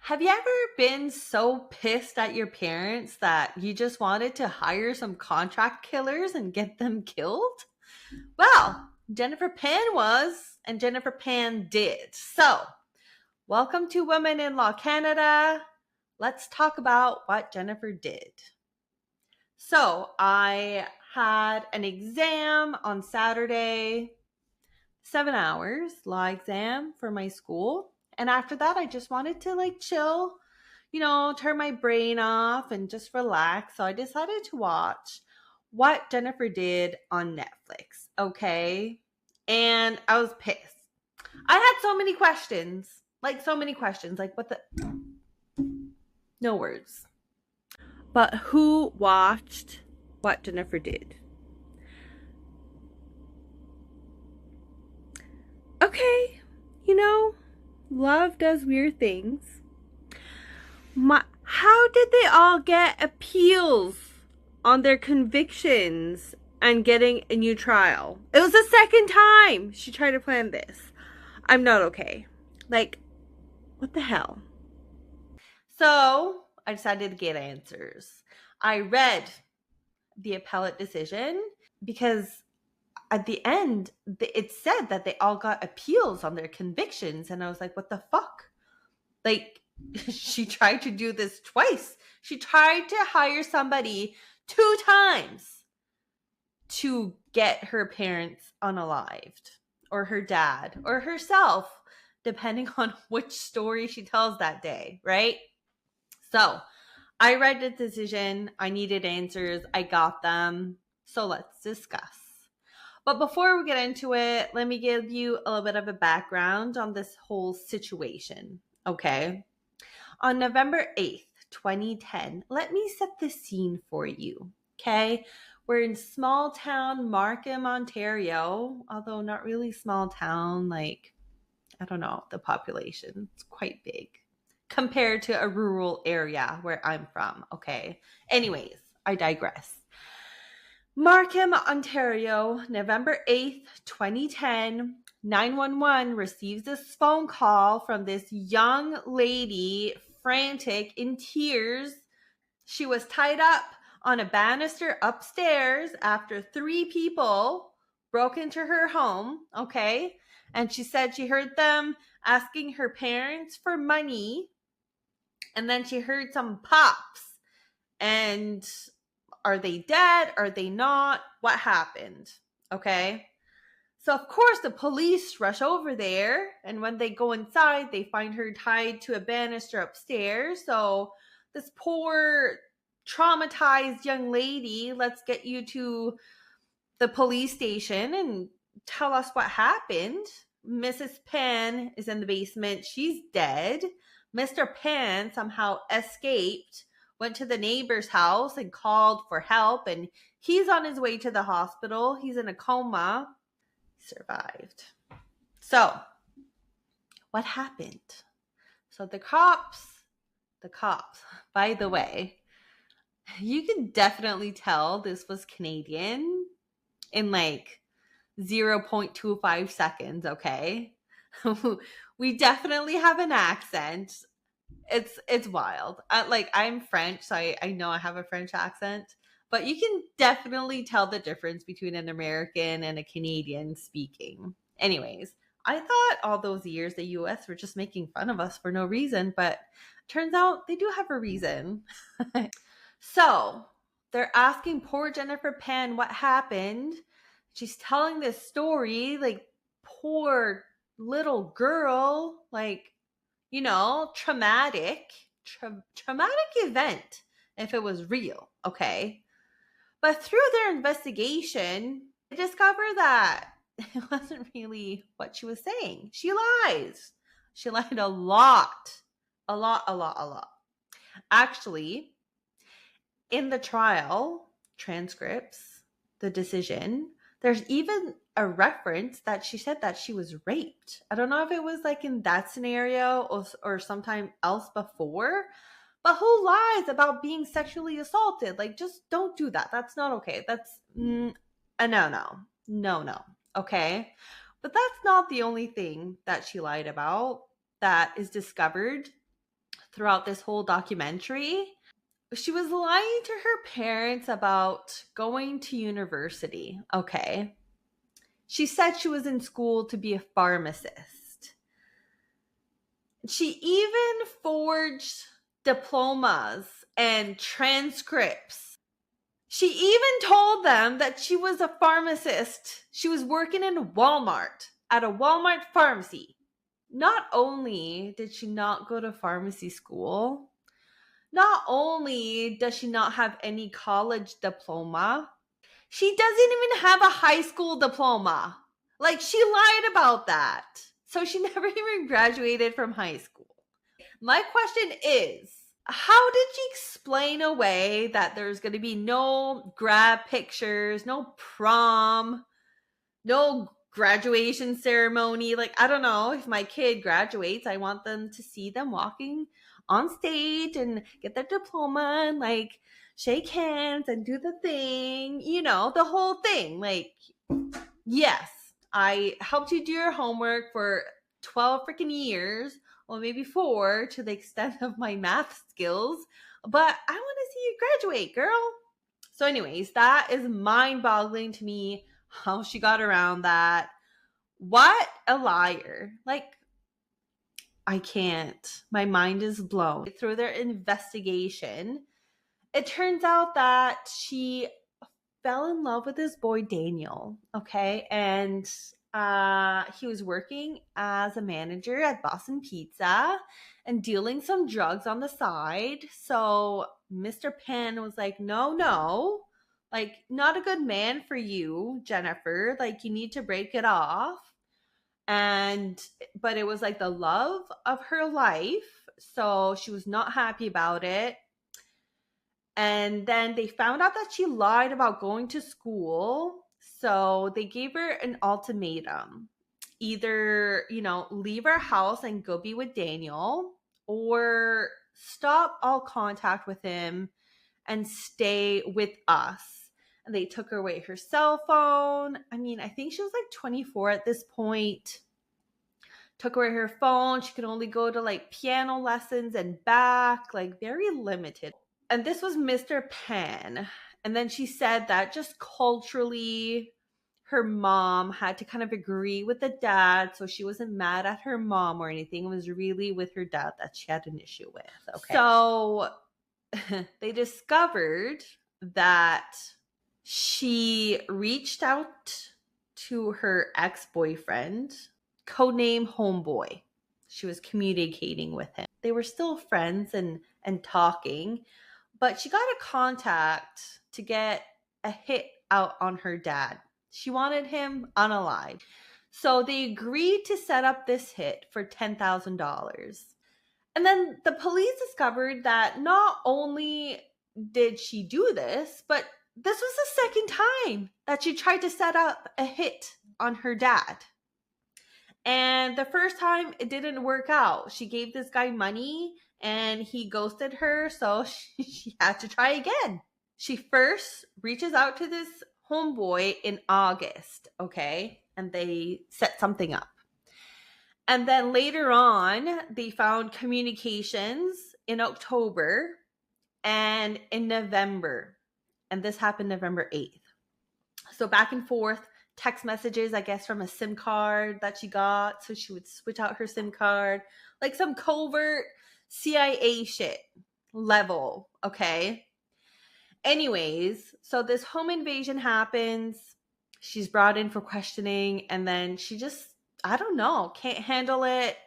Have you ever been so pissed at your parents that you just wanted to hire some contract killers and get them killed? Well, Jennifer Pan was, and Jennifer Pan did. So, welcome to Women in Law Canada. Let's talk about what Jennifer did. So, I had an exam on Saturday, 7 hours law exam for my school. And after that, I just wanted to chill, turn my brain off and just relax. So I decided to watch What Jennifer Did on Netflix. Okay. And I was pissed. I had so many questions. So many questions. What the? No words. But who watched What Jennifer Did? Okay. Love does weird things. How did they all get appeals on their convictions and getting a new trial? It was the second time she tried to plan this. I'm not okay. What the hell? So I decided to get answers. I read the appellate decision because at the end, it said that they all got appeals on their convictions. And I was like, what the fuck? She tried to do this twice. She tried to hire somebody 2 times to get her parents unalived, or her dad, or herself, depending on which story she tells that day, right? So I read the decision. I needed answers. I got them. So let's discuss. But before we get into it, let me give you a little bit of a background on this whole situation, okay? On November 8th, 2010, let me set the scene for you, okay? We're in small town Markham, Ontario, although not really small town, I don't know, the population. It's quite big compared to a rural area where I'm from, okay? Anyways, I digress. Markham, Ontario, November 8th, 2010, 911 receives this phone call from this young lady, frantic, in tears. She was tied up on a banister upstairs after 3 people broke into her home, okay? And she said she heard them asking her parents for money, and then she heard some pops. And are they dead? Are they not? What happened? Okay. So, of course, the police rush over there. And when they go inside, they find her tied to a banister upstairs. So, this poor, traumatized young lady, let's get you to the police station and tell us what happened. Mrs. Pan is in the basement. She's dead. Mr. Pan somehow escaped, went to the neighbor's house and called for help, and he's on his way to the hospital. He's in a coma. He survived. So, what happened? So the cops, by the way, you can definitely tell this was Canadian in 0.25 seconds, okay? We definitely have an accent. It's wild. I'm French, so I know I have a French accent, but you can definitely tell the difference between an American and a Canadian speaking. Anyways, I thought all those years the US were just making fun of us for no reason, but turns out they do have a reason. So, they're asking poor Jennifer Pan what happened. She's telling this story, poor little girl, traumatic event if it was real, okay? But through their investigation, they discovered that it wasn't really what she was saying. She lies. She lied a lot. A lot, a lot, a lot. Actually, in the trial transcripts, the decision, there's even a reference that she said that she was raped. I don't know if it was in that scenario or sometime else before, but who lies about being sexually assaulted? Just don't do that. That's not okay. That's a no. Okay. But that's not the only thing that she lied about that is discovered throughout this whole documentary. She was lying to her parents about going to university. Okay. She said she was in school to be a pharmacist. She even forged diplomas and transcripts. She even told them that she was a pharmacist. She was working in Walmart, at a Walmart pharmacy. Not only did she not go to pharmacy school, not only does she not have any college diploma, she doesn't even have a high school diploma. Like, she lied about that. So she never even graduated from high school. My question is, how did she explain away that there's going to be no grad pictures, no prom, no graduation ceremony? Like, I don't know, if my kid graduates, I want them to see them walking on stage and get their diploma and like shake hands and do the thing, you know, the whole thing. Like, yes, I helped you do your homework for 12 freaking years, or maybe 4 to the extent of my math skills, but I want to see you graduate, girl. So anyways, that is mind-boggling to me how she got around that. What a liar. Like, I can't. My mind is blown. Through their investigation, it turns out that she fell in love with this boy Daniel, okay? And he was working as a manager at Boston Pizza and dealing some drugs on the side. So Mr. Penn was like, no, like, not a good man for you, Jennifer. Like, you need to break it off. But it was like the love of her life, so she was not happy about it. And then they found out that she lied about going to school, so they gave her an ultimatum: either, leave her house and go be with Daniel, or stop all contact with him and stay with us. And they took away her cell phone. I mean, I think she was like 24 at this point. Took away her phone. She could only go to like piano lessons and back, like very limited. And this was Mr. Penn. And then she said that just culturally, her mom had to kind of agree with the dad. So she wasn't mad at her mom or anything. It was really with her dad that she had an issue with. Okay. So they discovered that she reached out to her ex-boyfriend, codename Homeboy. She was communicating with him. They were still friends and talking, but she got a contact to get a hit out on her dad. She wanted him unalived. So they agreed to set up this hit for $10,000. And then the police discovered that not only did she do this, but this was the second time that she tried to set up a hit on her dad. And the first time it didn't work out. She gave this guy money and he ghosted her, so she had to try again. She first reaches out to this homeboy in August, okay? And they set something up. And then later on, they found communications in October and in November. And this happened November 8th. So back and forth, text messages, I guess, from a SIM card that she got. So she would switch out her SIM card, like some covert CIA shit level, okay? Anyways, so this home invasion happens. She's brought in for questioning, and then she just, I don't know, can't handle it.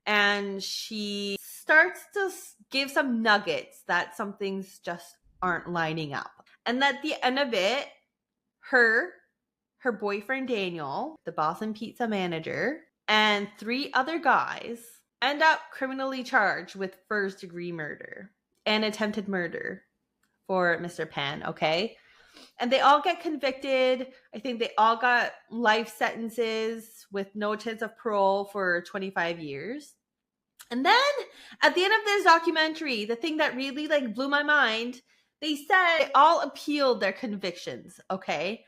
And she starts to give some nuggets that some things just aren't lining up. And at the end of it, her boyfriend Daniel, the Boston Pizza manager, and 3 other guys end up criminally charged with first-degree murder and attempted murder for Mr. Penn, okay? And they all get convicted. I think they all got life sentences with no chance of parole for 25 years. And then at the end of this documentary, the thing that really like blew my mind, they said they all appealed their convictions, okay?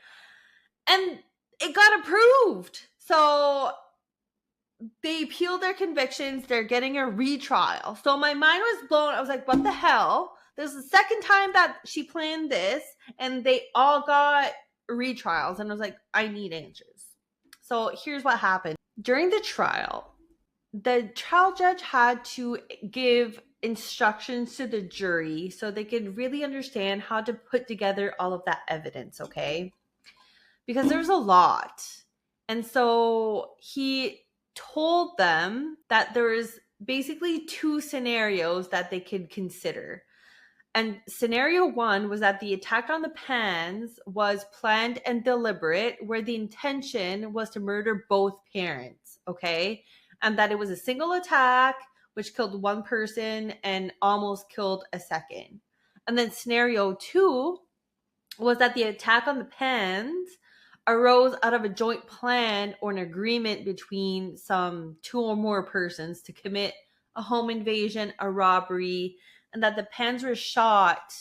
And it got approved. So they appeal their convictions. They're getting a retrial. So my mind was blown. I was like, what the hell? This is the second time that she planned this, and they all got retrials. And I was like, I need answers. So here's what happened. During the trial, the trial judge had to give instructions to the jury so they could really understand how to put together all of that evidence, okay? Because there's a lot. And so he told them that there was basically two scenarios that they could consider. And scenario one was that the attack on the Pans was planned and deliberate, where the intention was to murder both parents, okay? And that it was a single attack, which killed one person and almost killed a second. And then scenario two was that the attack on the Pans arose out of a joint plan or an agreement between some two or more persons to commit a home invasion, a robbery, and that the Pans were shot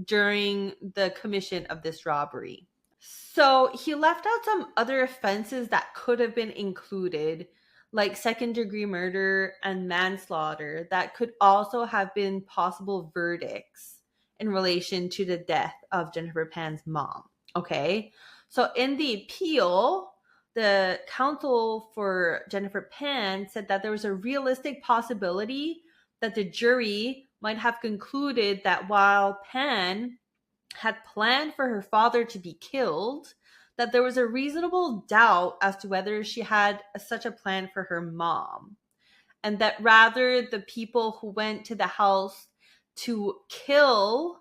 during the commission of this robbery. So he left out some other offenses that could have been included, like second-degree murder and manslaughter, that could also have been possible verdicts in relation to the death of Jennifer Pan's mom. Okay? So in the appeal, the counsel for Jennifer Pan said that there was a realistic possibility that the jury might have concluded that while Pan had planned for her father to be killed, that there was a reasonable doubt as to whether she had such a plan for her mom. And that rather the people who went to the house to kill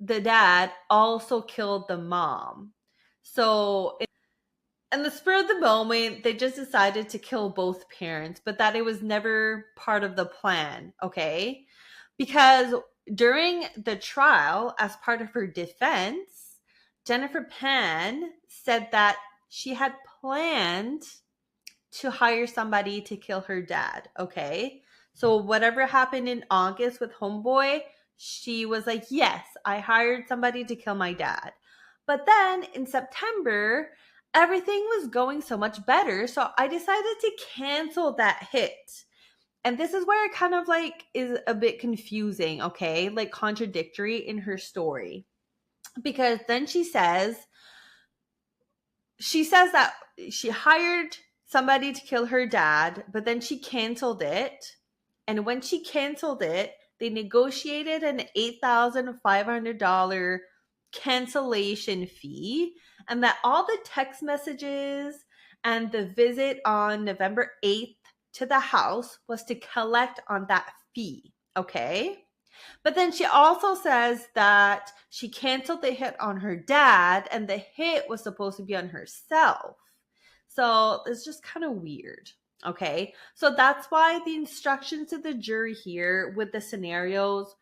the dad also killed the mom. So in the spur of the moment, they just decided to kill both parents, but that it was never part of the plan, okay? Because during the trial, as part of her defense, Jennifer Pan said that she had planned to hire somebody to kill her dad, okay? So whatever happened in August with Homeboy, she was like, yes, I hired somebody to kill my dad. But then in September, everything was going so much better, so I decided to cancel that hit. And this is where it kind of like is a bit confusing, okay? Like contradictory in her story. Because then she says that she hired somebody to kill her dad, but then she canceled it. And when she canceled it, they negotiated an $8,500 cancellation fee, and that all the text messages and the visit on November 8th to the house was to collect on that fee, okay? But then she also says that she canceled the hit on her dad and the hit was supposed to be on herself. So it's just kind of weird. Okay. So that's why the instructions to the jury here with the scenarios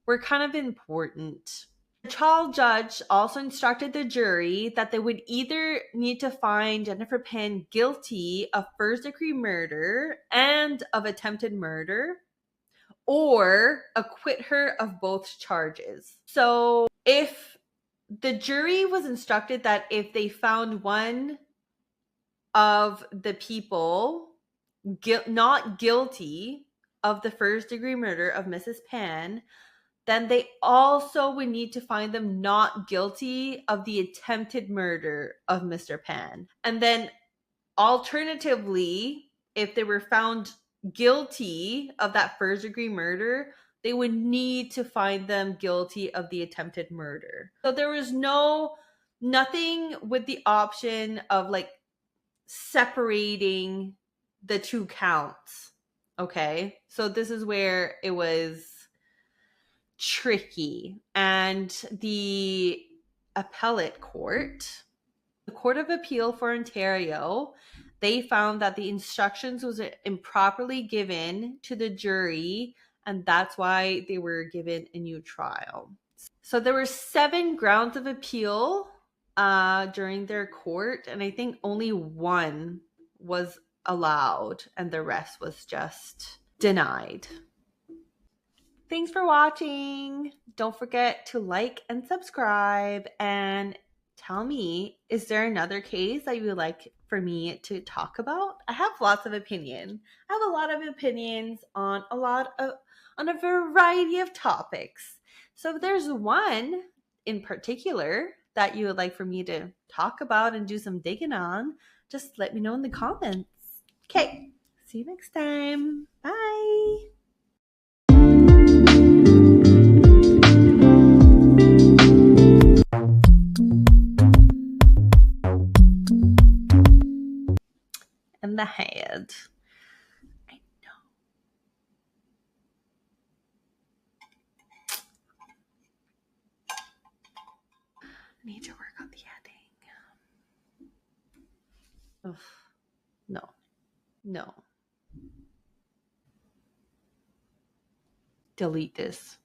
were kind of important. The trial judge also instructed the jury that they would either need to find Jennifer Pan guilty of first-degree murder and of attempted murder, or acquit her of both charges. So if the jury was instructed that if they found one of the people not guilty of the first-degree murder of Mrs. Pan, then they also would need to find them not guilty of the attempted murder of Mr. Pan. And then alternatively, if they were found guilty of that first degree murder, they would need to find them guilty of the attempted murder. So there was nothing with the option of like separating the two counts. Okay. So this is where it was tricky. And the appellate court, the Court of Appeal for Ontario, they found that the instructions was improperly given to the jury, and that's why they were given a new trial. So there were 7 grounds of appeal during their court, and I think only one was allowed, and the rest was just denied. Thanks for watching. Don't forget to like and subscribe, and tell me, is there another case that you would like for me to talk about. I have lots of opinion. I have a lot of opinions on on a variety of topics. So if there's one in particular that you would like for me to talk about and do some digging on, just let me know in the comments. Okay, see you next time. Bye. And the head. I know. I need to work on the editing. Ugh. No. No. Delete this.